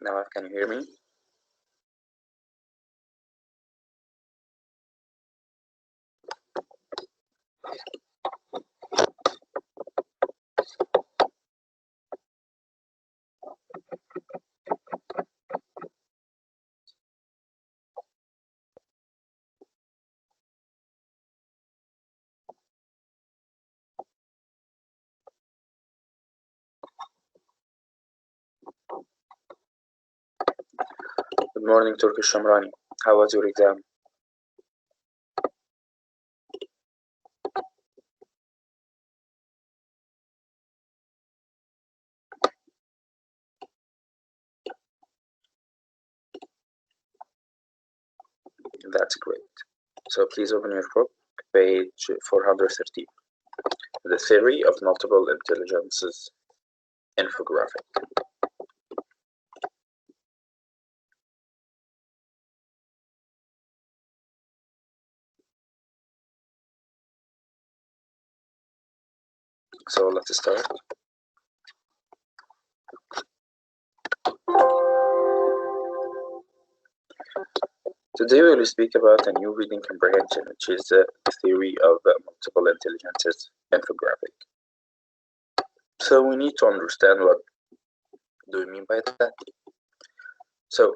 Now, can you hear me? Good morning, Turkish Shamrani. How was your exam? That's great. So please open your book, page 413. The Theory of Multiple Intelligences, Infographic. So let's start. Today we will speak about a new reading comprehension, which is the theory of multiple intelligences, infographic. So we need to understand what do we mean by that. So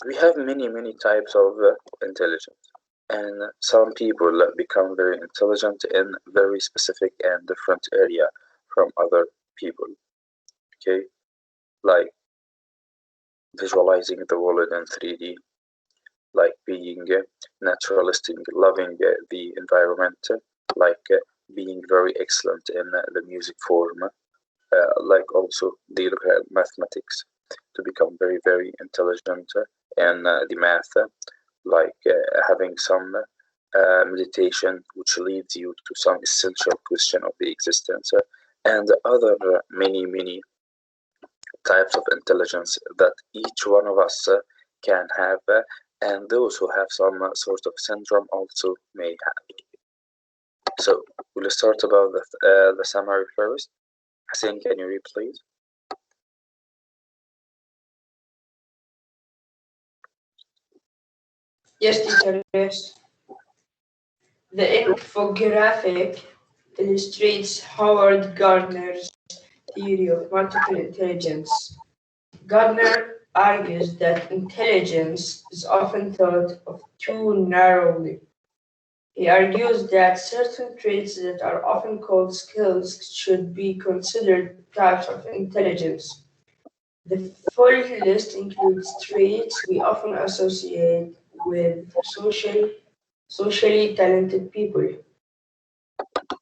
we have many types of intelligence, and some people become very intelligent in very specific and different area from other people. Okay, like visualizing the world in 3D, like being naturalistic, loving the environment, like being very excellent in the music form, like also they look at mathematics to become very intelligent in the math, like having some meditation which leads you to some essential question of the existence, and other many types of intelligence that each one of us can have, and those who have some sort of syndrome also may have. So we'll start about the summary first. Hassan, can you read, please? Yes, teacher, yes. The infographic illustrates Howard Gardner's theory of multiple intelligence. Gardner argues that intelligence is often thought of too narrowly. He argues that certain traits that are often called skills should be considered types of intelligence. The full list includes traits we often associate with socially talented people.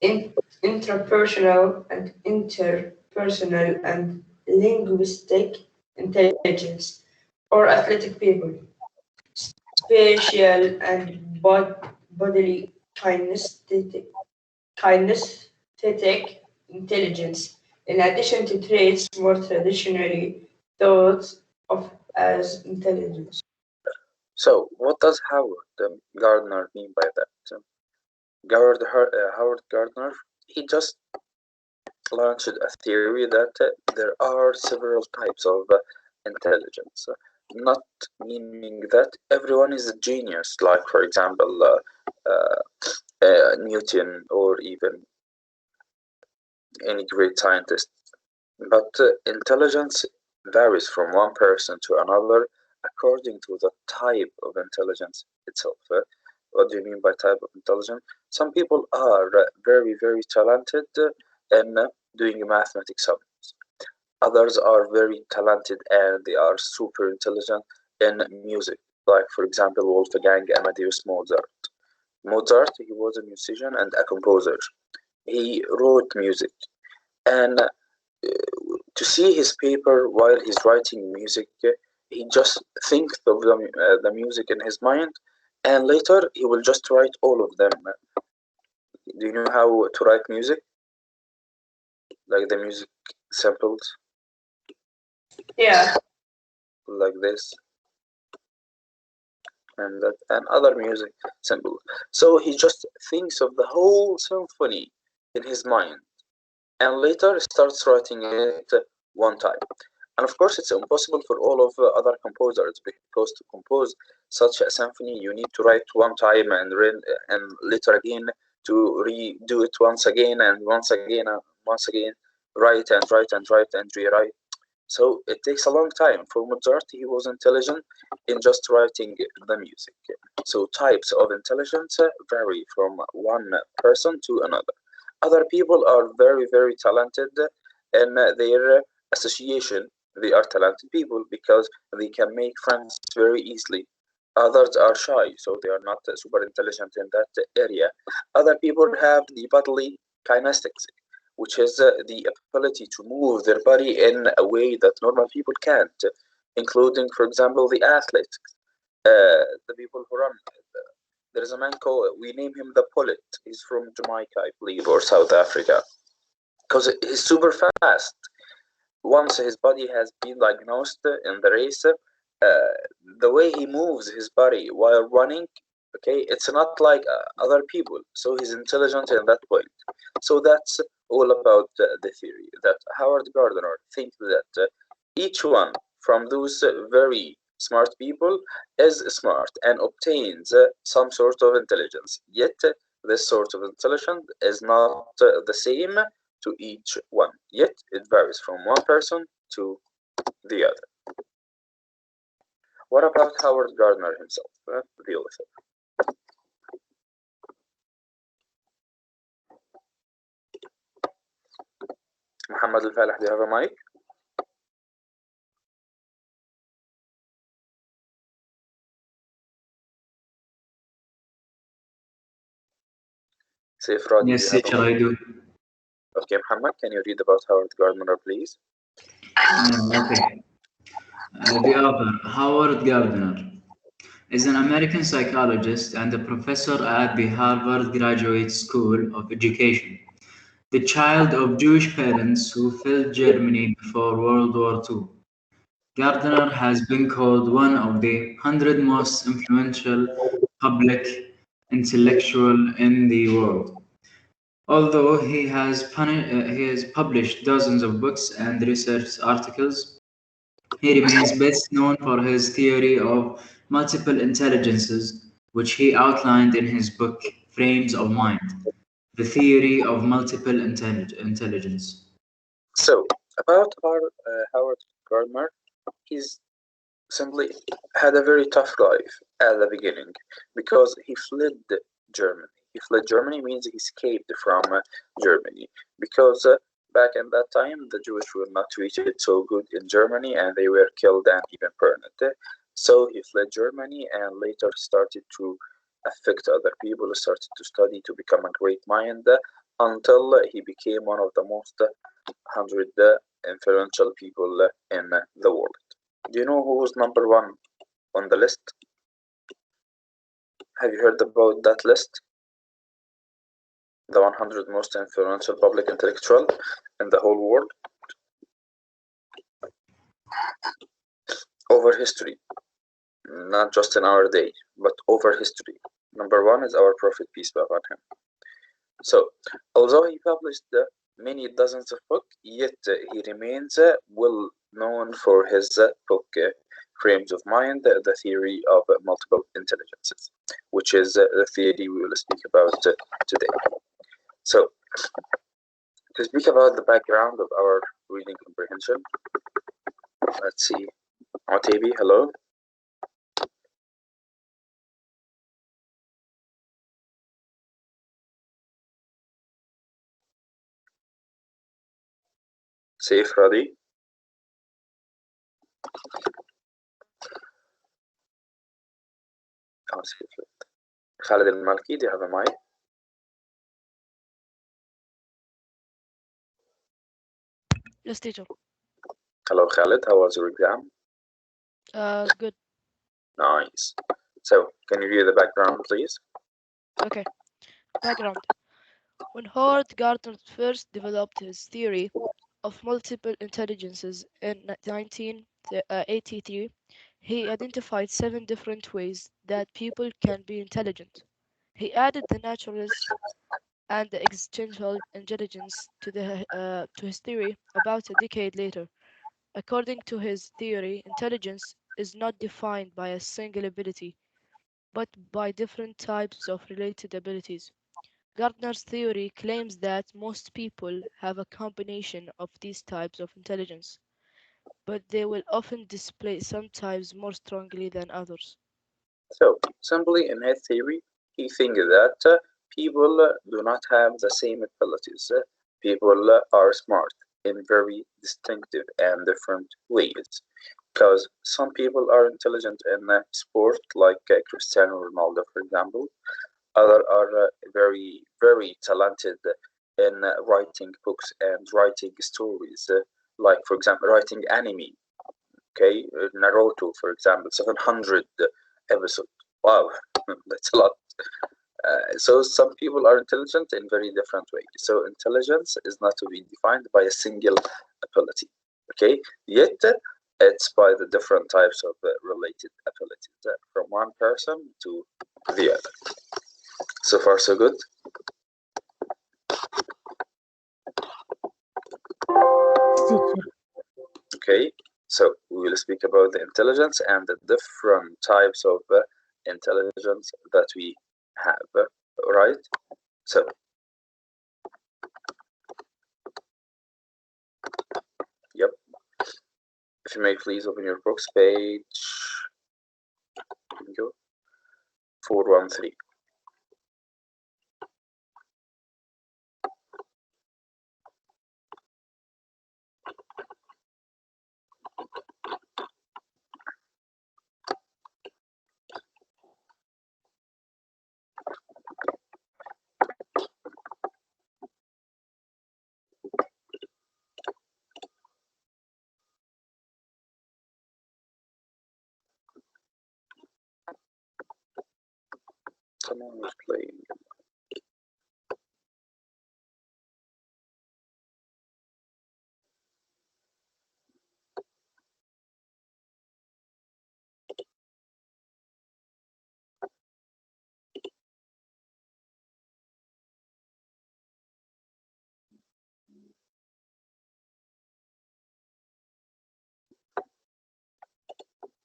Intrapersonal and interpersonal and linguistic intelligence, or athletic people. Spatial and bodily kinesthetic intelligence, in addition to traits more traditionally thought of as intelligence. So what does Howard Gardner mean by that? Howard Gardner, he just launched a theory that there are several types of intelligence, not meaning that everyone is a genius, like for example Newton or even any great scientist, but intelligence varies from one person to another according to the type of intelligence itself. What do you mean by type of intelligence? Some people are very talented in doing mathematics sums. Others are very talented and they are super intelligent in music, like for example Wolfgang Amadeus Mozart. Mozart, he was a musician and a composer. He wrote music, and to see his paper while he's writing music, he just thinks of the music in his mind, and later he will just write all of them. Do you know how to write music? Like the music samples? Yeah. Like this and that and other music samples. So he just thinks of the whole symphony in his mind, and later starts writing it one time. And of course, it's impossible for all of other composers because to compose such a symphony, you need to write one time and later again to redo it once again and once again and once again, write and write and write and rewrite. So it takes a long time. For Mozart, he was intelligent in just writing the music. So types of intelligence vary from one person to another. Other people are very, very talented in their association. They are talented people because they can make friends very easily. Others are shy, so they are not super intelligent in that area. Other people have the bodily kinestics, which is the ability to move their body in a way that normal people can't, including, for example, the athletes, the people who run. There is a man called, we name him the Pullet. He's from Jamaica, I believe, or South Africa, because he's super fast. Once his body has been diagnosed in the race, the way he moves his body while running, okay, it's not like other people. So he's intelligent in that point. So that's all about the theory that Howard Gardner thinks that each one from those very smart people is smart and obtains some sort of intelligence. Yet this sort of intelligence is not the same to each one. Yet it varies from one person to the other. What about Howard Gardner himself, the author? Muhammad Al-Falih, do you have a mic? Saif Radi, Yes, do you have a teacher, I mic? do. Okay, Muhammad, can you read about Howard Gardner, please? Okay. The author, Howard Gardner, is an American psychologist and a professor at the Harvard Graduate School of Education. The child of Jewish parents who fled Germany before World War II, Gardner has been called one of the 100 most influential public intellectuals in the world. Although he has published dozens of books and research articles, he remains best known for his theory of multiple intelligences, which he outlined in his book Frames of Mind, the theory of multiple intelligence. So, about Howard Gardner, he's simply had a very tough life at the beginning because he fled Germany. He fled Germany means he escaped from Germany because back in that time the Jewish were not treated so good in Germany and they were killed and even burned. So he fled Germany and later started to affect other people, started to study to become a great mind until he became one of the most 100 influential people in the world. Do you know who was number one on the list? Have you heard about that list? The 100 most influential public intellectual in the whole world over history, not just in our day, but over history. Number one is our Prophet, peace be upon him. So, although he published many dozens of books, yet he remains well known for his book Frames of Mind, the theory of multiple intelligences, which is the theory we will speak about today. So, to speak about the background of our reading comprehension, let's see. Otabi, hello. Saif Radi. Oh, Khalid Al-Malki, do you have a mic? Yes, teacher. Hello, Khalid. How was your exam? Good. Nice. So, can you read the background, please? Okay. Background. When Howard Gardner first developed his theory of multiple intelligences in 1983, he identified 7 different ways that people can be intelligent. He added the naturalist and the existential intelligence to his theory about a decade later. According to his theory, intelligence is not defined by a single ability, but by different types of related abilities. Gardner's theory claims that most people have a combination of these types of intelligence, but they will often display some types more strongly than others. So, simply in his theory, he thinks that people do not have the same abilities. People are smart in very distinctive and different ways. Because some people are intelligent in sport, like Cristiano Ronaldo, for example. Others are very talented in writing books and writing stories, like, for example, writing anime. Okay, Naruto, for example, 700 episodes. Wow, that's a lot. So some people are intelligent in very different ways. So intelligence is not to be defined by a single ability. Okay, yet it's by the different types of related abilities from one person to the other. So far, so good. Okay, so we will speak about the intelligence and the different types of intelligence that we have. Right? So, yep. If you may please open your books, page 413. Someone was playing.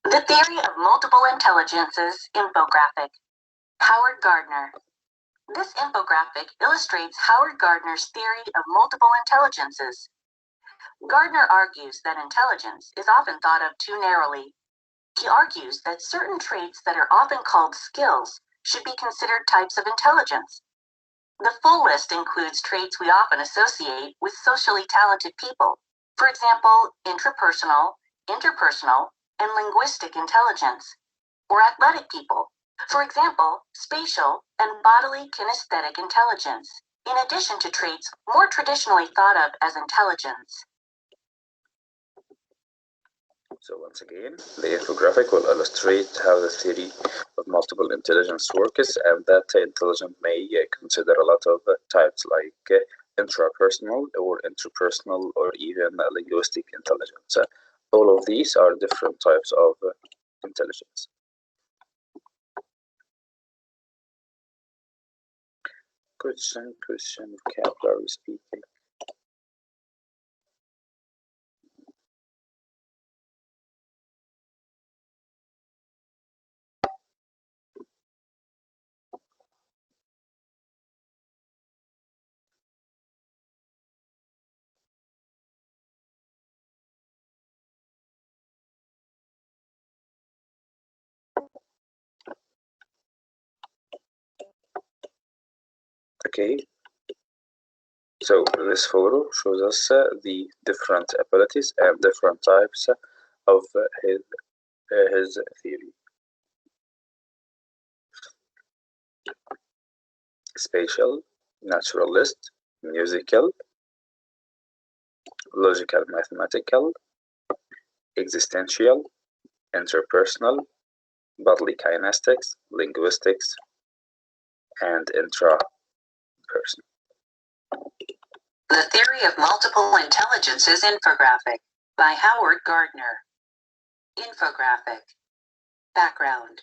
The Theory of Multiple Intelligences Infographic. Howard Gardner. This infographic illustrates Howard Gardner's theory of multiple intelligences. Gardner argues that intelligence is often thought of too narrowly. He argues that certain traits that are often called skills should be considered types of intelligence. The full list includes traits we often associate with socially talented people. For example, intrapersonal, interpersonal, and linguistic intelligence, or athletic people. For example, spatial and bodily kinesthetic intelligence, in addition to traits more traditionally thought of as intelligence. So once again, the infographic will illustrate how the theory of multiple intelligence works, and that intelligence may consider a lot of types like intrapersonal or interpersonal or even linguistic intelligence. All of these are different types of intelligence. Question, vocabulary speaking. Okay, so this photo shows us the different abilities and different types of his theory. Spatial, naturalist, musical, logical, mathematical, existential, interpersonal, bodily kinetics, linguistics, and intrapersonal. The Theory of Multiple Intelligences Infographic by Howard Gardner. Infographic. Background.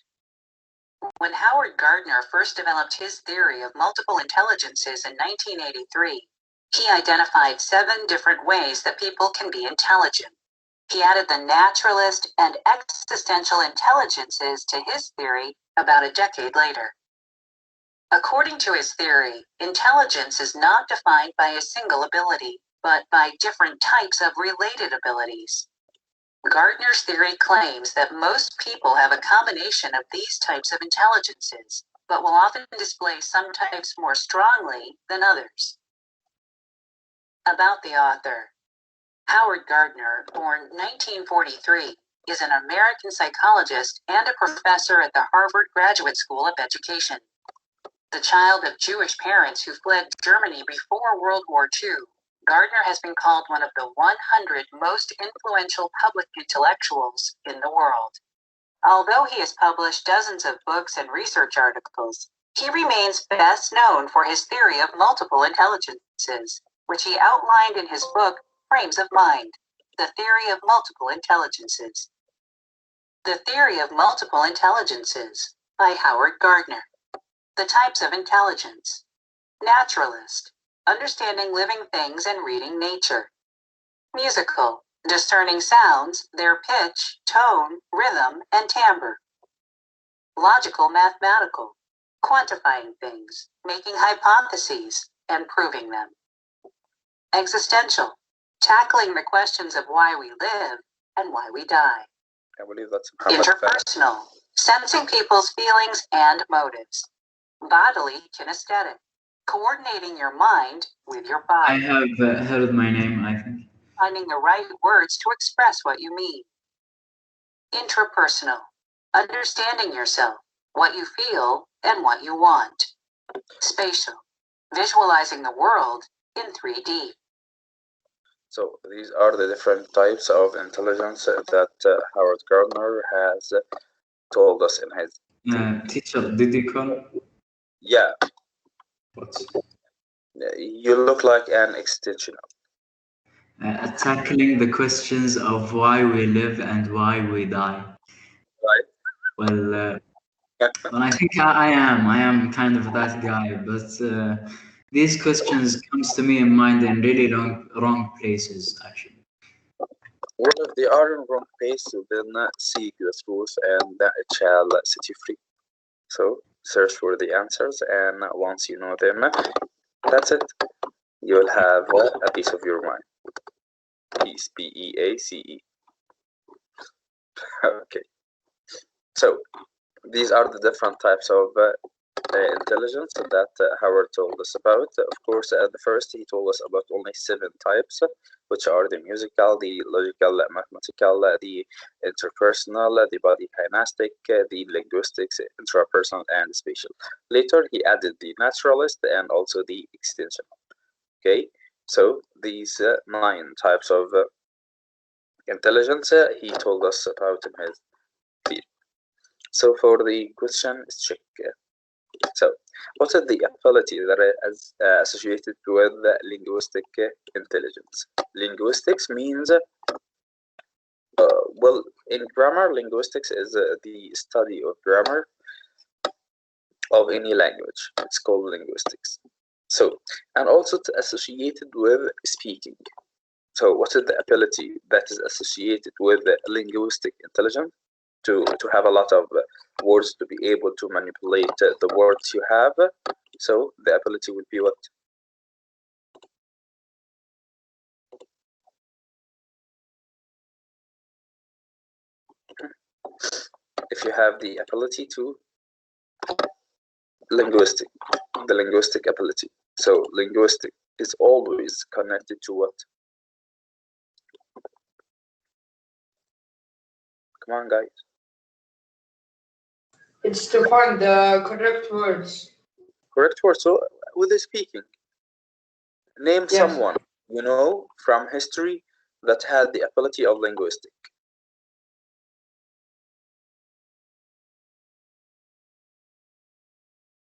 When Howard Gardner first developed his theory of multiple intelligences in 1983, he identified 7 different ways that people can be intelligent. He added the naturalist and existential intelligences to his theory about a decade later. According to his theory, intelligence is not defined by a single ability, but by different types of related abilities. Gardner's theory claims that most people have a combination of these types of intelligences, but will often display some types more strongly than others. About the author. Howard Gardner, born 1943, is an American psychologist and a professor at the Harvard Graduate School of Education. The child of Jewish parents who fled Germany before World War II, Gardner has been called one of the 100 most influential public intellectuals in the world. Although he has published dozens of books and research articles, he remains best known for his theory of multiple intelligences, which he outlined in his book, Frames of Mind, The Theory of Multiple Intelligences. The Theory of Multiple Intelligences by Howard Gardner. The types of intelligence. Naturalist, understanding living things and reading nature. Musical, discerning sounds, their pitch, tone, rhythm, and timbre. Logical mathematical, quantifying things, making hypotheses, and proving them. Existential, tackling the questions of why we live and why we die. I believe that's Muhammad Fahd. Interpersonal, sensing people's feelings and motives. Bodily kinesthetic, coordinating your mind with your I body. have heard my name, I think. Finding the right words to express what you mean. Intrapersonal, understanding yourself, what you feel, and what you want. Spatial, visualizing the world in 3D. So these are the different types of intelligence that Howard Gardner has told us in his. Teacher, did you call? Yeah, What? you look like an extension. Tackling the questions of why we live and why we die. Right. Well, I think I am kind of that guy, but these questions comes to me in mind in really wrong places, actually. Well, if they are in wrong place, then seek the truth and it shall set you free. So search for the answers, and once you know them, that's it. You'll have a piece of your mind. Peace, P-E-A-C-E. Okay. So these are the different types of intelligence that Howard told us about. Of course, at the first he told us about only 7 types, which are the musical, the logical, mathematical, the interpersonal, the body kinesthetic, the linguistics, intrapersonal, and spatial. Later he added the naturalist and also the extensional. Okay, so these 9 types of intelligence he told us about in his theory. So for the question, let's check. So, what is the ability that is associated with linguistic intelligence? Linguistics means, well, in grammar, linguistics is the study of grammar of any language. It's called linguistics. So, and also associated with speaking. So, what is the ability that is associated with linguistic intelligence? To have a lot of words to be able to manipulate the words you have. So the ability would be what? If you have the ability to the linguistic ability. So linguistic is always connected to what? Come on, guys. It's to find the correct words. Correct word. So with the speaking, name Yes. someone you know from history that had the ability of linguistic.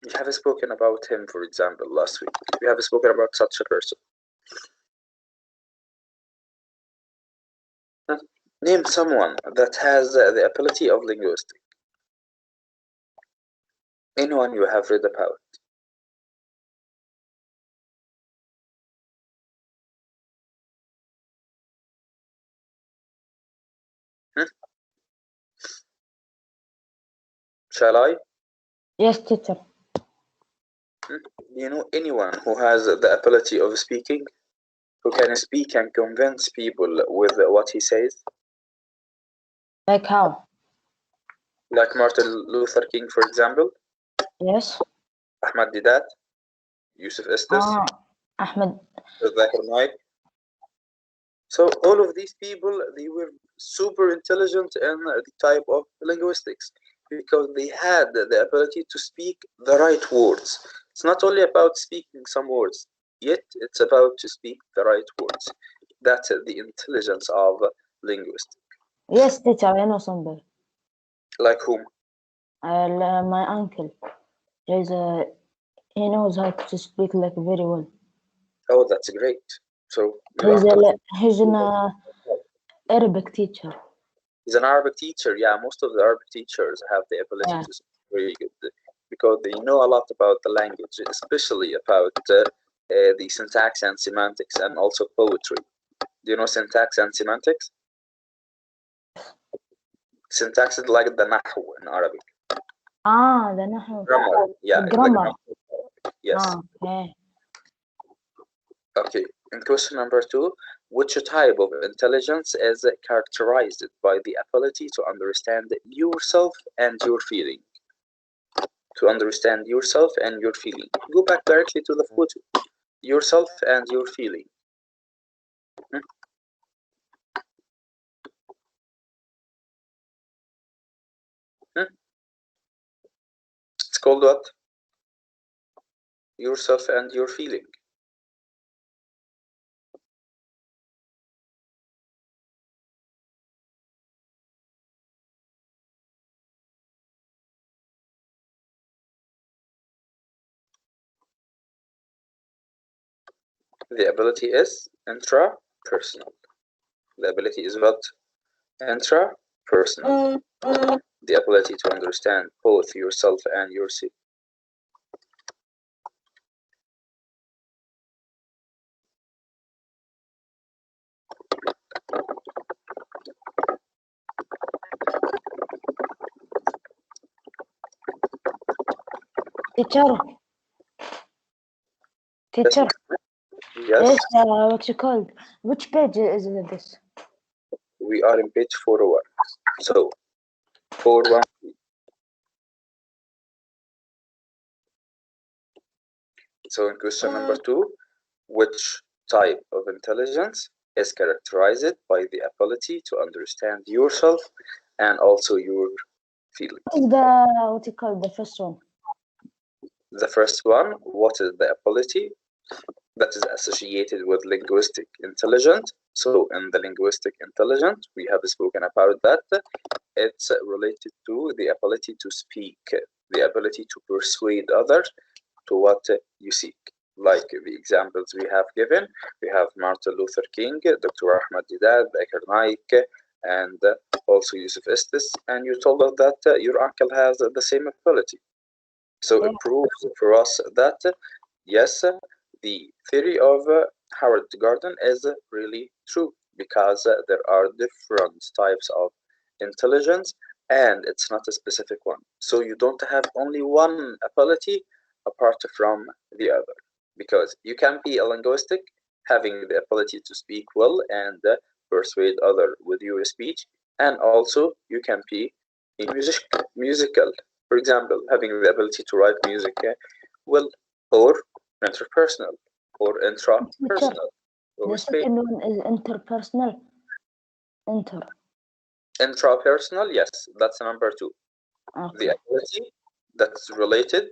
We have spoken about him, for example, last week. We have spoken about such a person. Name someone that has the ability of linguistic. Anyone you have read about. Shall I? Yes, teacher. Do you know anyone who has the ability of speaking? Who can speak and convince people with what he says? Like how? Like Martin Luther King, for example, Yes. Ahmad Didat, Yusuf Estes, Ahmed. Zakir Naik. So all of these people, they were super intelligent in the type of linguistics because they had the ability to speak the right words. It's not only about speaking some words, yet it's about to speak the right words. That's the intelligence of linguists. Yes, teacher. I know somebody. Like whom? My uncle. He knows how to speak like very well. Oh, that's great. So your uncle, He's an Arabic teacher. he's an Arabic teacher. Yeah, most of the Arabic teachers have the ability Yeah. to speak very good because they know a lot about the language, especially about the syntax and semantics and also poetry. Do you know syntax and semantics? Syntax is like the nahu in Arabic. The نحو. Grammar. Yeah, The it's like grammar. yes. Okay. Okay. In question number 2, which type of intelligence is characterized by the ability to understand yourself and your feeling? To understand yourself and your feeling. Go back directly to the photo. Yourself and your feeling. Hmm? Hmm? It's called what? Yourself and your feeling. The ability is intrapersonal. The ability is what? Intrapersonal. The ability to understand both yourself and yourself. Teacher. Teacher. Yes, What you called? Which page is this? we are in page 401. So, 401. So, in question number 2, which type of intelligence is characterized by the ability to understand yourself and also your feelings? What is what you call the first one? The first one, what is the ability that is associated with linguistic intelligence? So, in the linguistic intelligence, we have spoken about that. It's related to the ability to speak, the ability to persuade others to what you seek. Like the examples we have given, we have Martin Luther King, Dr. Ahmad Didat, Zakir Naik, and also Yusuf Estes, and you told us that your uncle has the same ability. So it proves for us that yes, the theory of Howard Gardner is really true because there are different types of intelligence and it's not a specific one. So you don't have only one ability apart from the other because you can be a linguistic having the ability to speak well and persuade other with your speech, and also you can be a musical, for example, having the ability to write music well, or interpersonal, or Teacher, intrapersonal, or the second one is interpersonal. intrapersonal. Yes, that's number 2. Okay. The ability that's related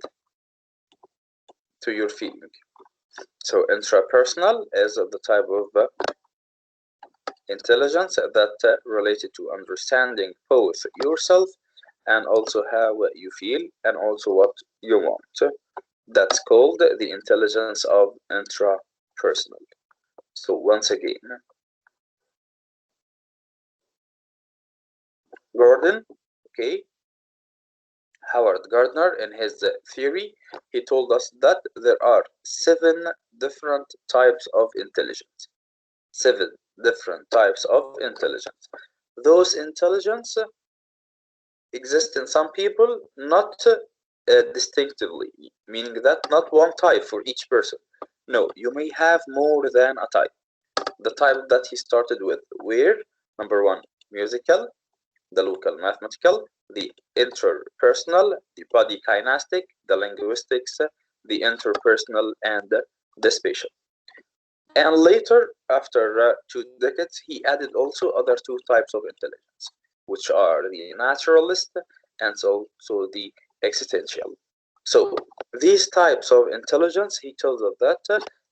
to your feeling. So intrapersonal is the type of intelligence that related to understanding both yourself and also how you feel and also what you want. That's called the intelligence of intrapersonal. So once again, Gordon, okay, Howard Gardner, in his theory, he told us that there are 7 different types of intelligence. 7 different types of intelligence. Those intelligence, exist in some people, not distinctively, meaning that not one type for each person. No, you may have more than a type. The type that he started with were number one, musical, the local mathematical, the interpersonal, the body kinesthetic, the linguistics, the interpersonal, and the spatial. And later, after 2 decades, he added also other two types of intelligence, which are the naturalist and also the existential. So these types of intelligence, he tells us that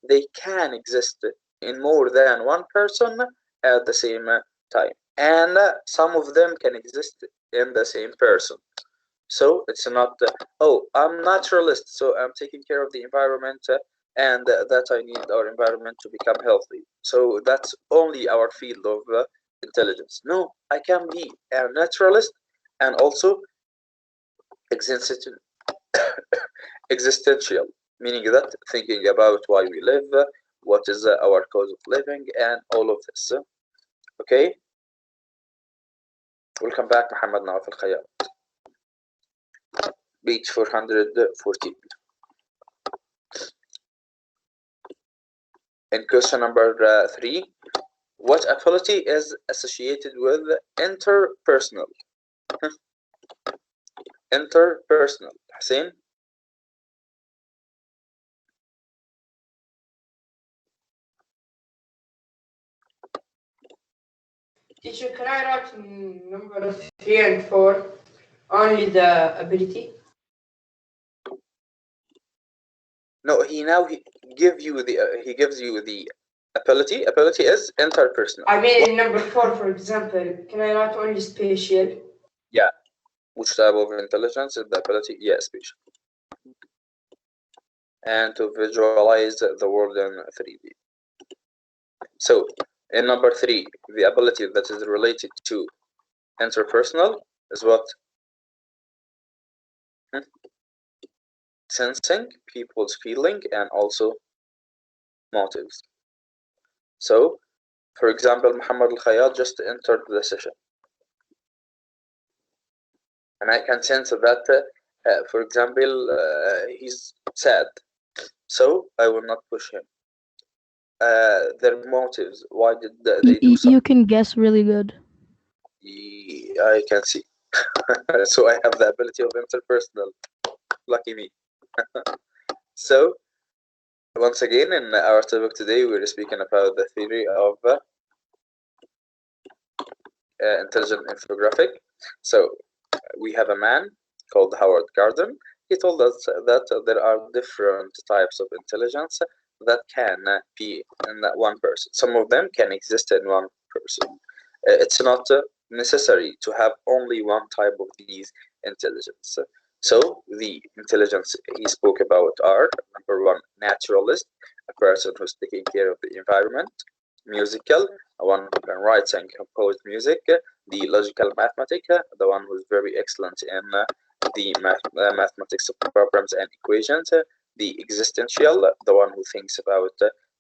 they can exist in more than one person at the same time, and some of them can exist in the same person. So it's not, oh, I'm naturalist, so I'm taking care of the environment and that I need our environment to become healthy. So that's only our field of intelligence. No, I can be a naturalist and also existential, meaning that thinking about why we live, what is our cause of living, and all of this. Okay? Welcome back, Muhammad Nawaf al-Khayyat. Page 414. In question number 3, what ability is associated with interpersonal? Interpersonal. Hussein? Teacher, can I write number 3 and 4 only the ability? No, he gives you the ability. Ability is interpersonal. I mean in number 4, for example, can I write only spatial? Yeah. Which type of intelligence is the ability? Yeah, spatial. And to visualize the world in 3D. So in number 3, the ability that is related to interpersonal is what? Sensing people's feeling and also motives. So, for example, Muhammad al-Khayyat just entered the session. And I can sense that, for example, he's sad. So, I will not push him. Their motives, why did they do something? You can guess really good. I can see. So, I have the ability of interpersonal. Lucky me. So, once again, in our topic today, we're speaking about the theory of intelligent infographic. So, we have a man called Howard Gardner. He told us that there are different types of intelligence that can be in one person. Some of them can exist in one person. It's not necessary to have only one type of these intelligence. So the intelligence he spoke about are number one, naturalist, a person who's taking care of the environment; musical, one who can write and compose music; the logical mathematic, the one who's very excellent in the mathematics of problems and equations; the existential, the one who thinks about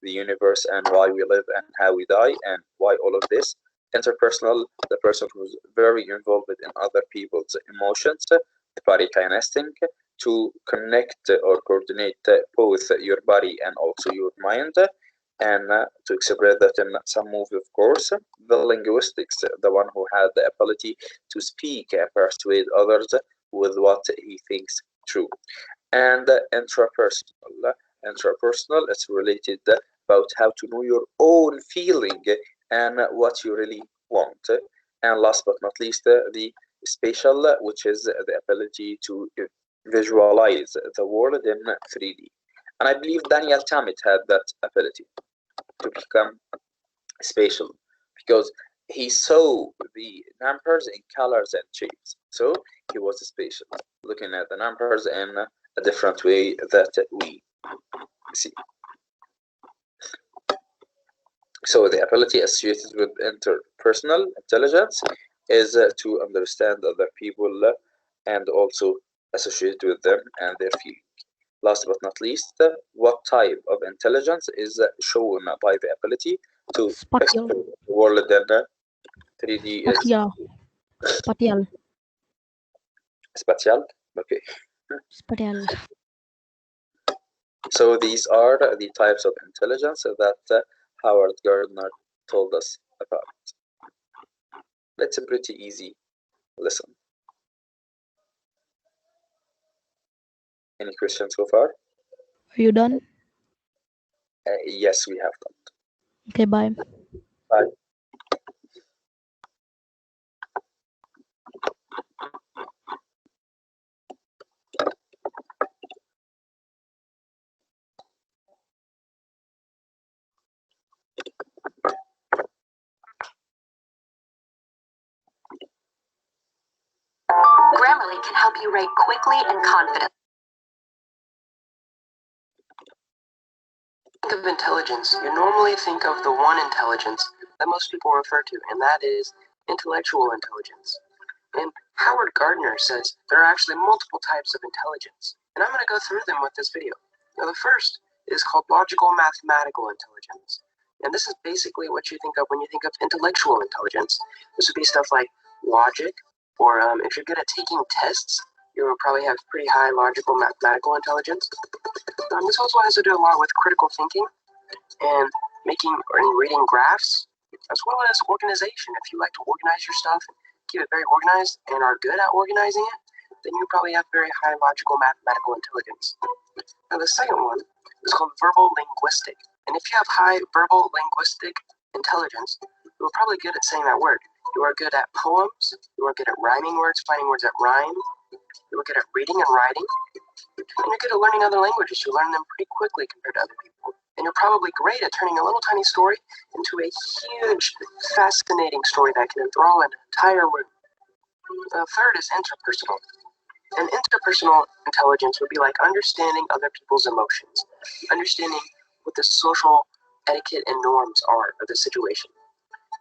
the universe and why we live and how we die and why all of this; interpersonal, the person who's very involved in other people's emotions; the body kinesthetic, to connect or coordinate both your body and also your mind, and to express that in some movie, of course; the linguistics, the one who had the ability to speak and persuade others with what he thinks true; and intrapersonal. Intrapersonal is related about how to know your own feeling and what you really want; and last but not least, the spatial, which is the ability to visualize the world in 3D. And I believe Daniel Tammet had that ability to become spatial because he saw the numbers in colors and shapes. So he was spatial, looking at the numbers in a different way that we see. So the ability associated with interpersonal intelligence is to understand other people and also associate with them and their feelings. Last but not least, what type of intelligence is shown by the ability to Spatial. explore the world in 3D is Spatial. Spatial? Okay. Spatial. So these are the types of intelligence that Howard Gardner told us about. It's a pretty easy lesson. Any questions so far? Are you done? Yes, we have done. Okay, bye. Bye. Grammarly can help you write quickly and confidently. Think of intelligence, you normally think of the one intelligence that most people refer to, and that is intellectual intelligence. And Howard Gardner says there are actually multiple types of intelligence, and I'm going to go through them with this video. Now, the first is called logical mathematical intelligence. And this is basically what you think of when you think of intellectual intelligence. This would be stuff like logic, or if you're good at taking tests, you will probably have pretty high logical mathematical intelligence. This also has to do a lot with critical thinking and reading graphs, as well as organization. If you like to organize your stuff and keep it very organized and are good at organizing it, then you probably have very high logical mathematical intelligence. Now, the second one is called verbal linguistic. And if you have high verbal linguistic intelligence, you are probably good at saying that word. You are good at poems, you are good at rhyming words, finding words that rhyme, you are good at reading and writing, and you're good at learning other languages. You learn them pretty quickly compared to other people. And you're probably great at turning a little tiny story into a huge, fascinating story that can enthrall an entire room. The third is interpersonal. And interpersonal intelligence would be like understanding other people's emotions, understanding what the social etiquette and norms are of the situation.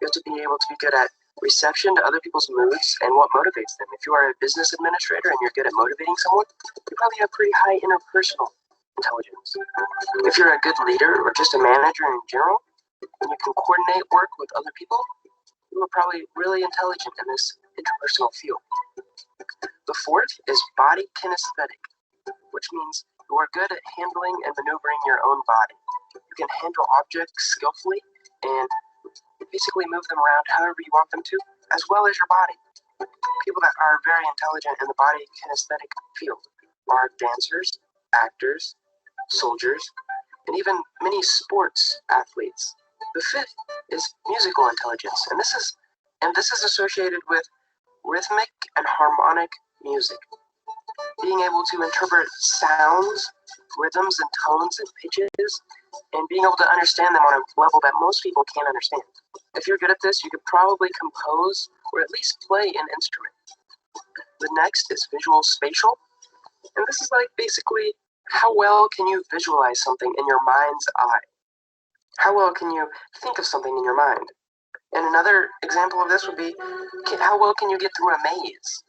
You have to be able to be good at reception to other people's moods and what motivates them. If you are a business administrator and you're good at motivating someone, you probably have pretty high interpersonal intelligence. If you're a good leader or just a manager in general, and you can coordinate work with other people, you are probably really intelligent in this interpersonal field. The fourth is body kinesthetic, which means you are good at handling and maneuvering your own body. You can handle objects skillfully and basically move them around however you want them to, as well as your body. People that are very intelligent in the body kinesthetic field are dancers, actors, soldiers, and even many sports athletes. The fifth is musical intelligence, and this is associated with rhythmic and harmonic music. Being able to interpret sounds, rhythms, and tones and pitches, and being able to understand them on a level that most people can't understand. If you're good at this, you could probably compose or at least play an instrument. The next is visual spatial, and this is like basically how well can you visualize something in your mind's eye? How well can you think of something in your mind? And another example of this would be, how well can you get through a maze?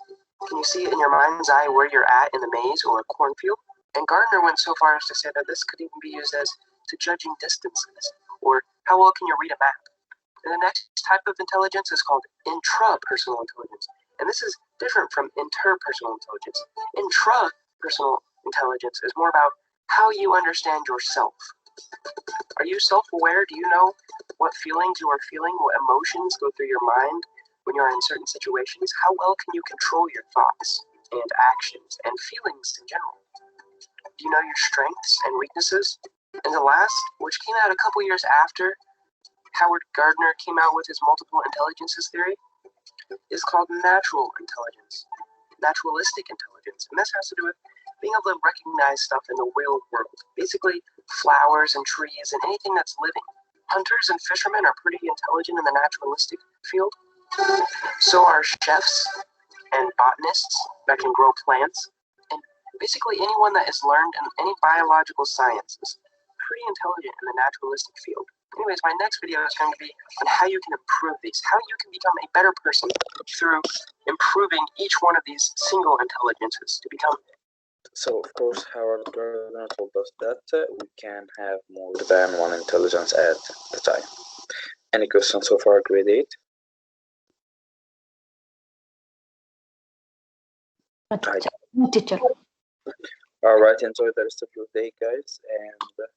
Can you see in your mind's eye where you're at in the maze or a cornfield? And Gardner went so far as to say that this could even be used as to judging distances, or how well can you read a map? And the next type of intelligence is called intrapersonal intelligence. And this is different from interpersonal intelligence. Intrapersonal intelligence is more about how you understand yourself. Are you self-aware? Do you know what feelings you are feeling, what emotions go through your mind when you're in certain situations? How well can you control your thoughts and actions and feelings in general? Do you know your strengths and weaknesses? And the last, which came out a couple years after Howard Gardner came out with his multiple intelligences theory, is called natural intelligence, naturalistic intelligence. And this has to do with being able to recognize stuff in the real world. Basically, flowers and trees and anything that's living. Hunters and fishermen are pretty intelligent in the naturalistic field. So are chefs and botanists that can grow plants. And basically anyone that has learned in any biological science is pretty intelligent in the naturalistic field. Anyways, my next video is going to be on how you can improve these, how you can become a better person through improving each one of these single intelligences to become. So, of course, Howard Gardner told us that we can have more than one intelligence at a time. Any questions so far, grade 8? Right. No, teacher. All right. Enjoy the rest of your day, guys, and